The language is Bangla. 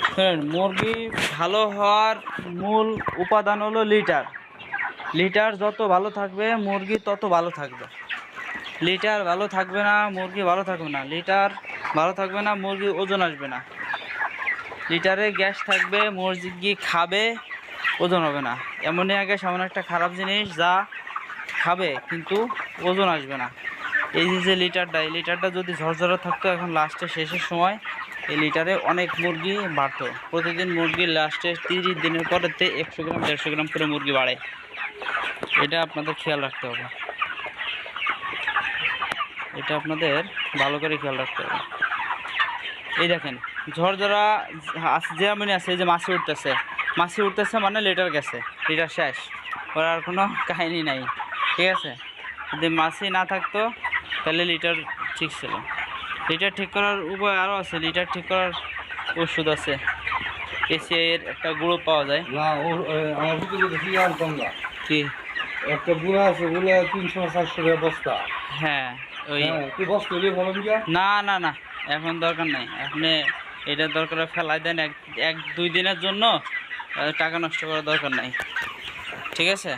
শুনেন, মুরগি ভালো হওয়ার মূল উপাদান হলো লিটার। লিটার যত ভালো থাকবে মুরগি তত ভালো থাকবে। লিটার ভালো থাকবে না মুরগি ভালো থাকবে না। লিটার ভালো থাকবে না মুরগি ওজন আসবে না। লিটারে গ্যাস থাকবে, মুরগি খাবে, ওজন হবে না। অ্যামোনিয়া গ্যাস এমন একটা খারাপ জিনিস যা খাবে কিন্তু ওজন আসবে না। এই যে লিটারটা, এই লিটারটা যদি ঝরঝরে থাকতো এখন লাস্টে শেষের সময় এই লিটারে অনেক মুরগি বাড়তো। প্রতিদিন মুরগি লাস্টে 30 দিনের পরেতে 100 গ্রাম 150 গ্রাম করে মুরগি বাড়ে। এটা আপনাদের খেয়াল রাখতে হবে, এটা আপনাদের ভালো করে খেয়াল রাখতে হবে। এই দেখেন ঝরঝরা যেমনই আছে, এই যে মাছি উঠতেছে, মাছি উঠতেছে মানে লিটার গেছে, লিটার শেষ, ওর আর কোনো কাহিনী নাই। ঠিক আছে, যদি মাছি না থাকতো তাহলে লিটার ঠিক ছিল। লিটার ঠিক করার উপায় আরও আছে, লিটার ঠিক করার ওষুধ আছে, এসিআই এর একটা গুঁড়ো পাওয়া যায়। না আমার ভিতরে দেখি আর কম না, কি একটা গুঁড়া আছে বলে 300-400 টাকা বস্তা। হ্যাঁ ওই তুই বস্তা দিয়ে ভালো গিয়া না না না, এখন দরকার নেই। আপনি এটার দরকার ফেলাই দেন, এক 2 দিনের জন্য টাকা নষ্ট করার দরকার নাই। ঠিক আছে।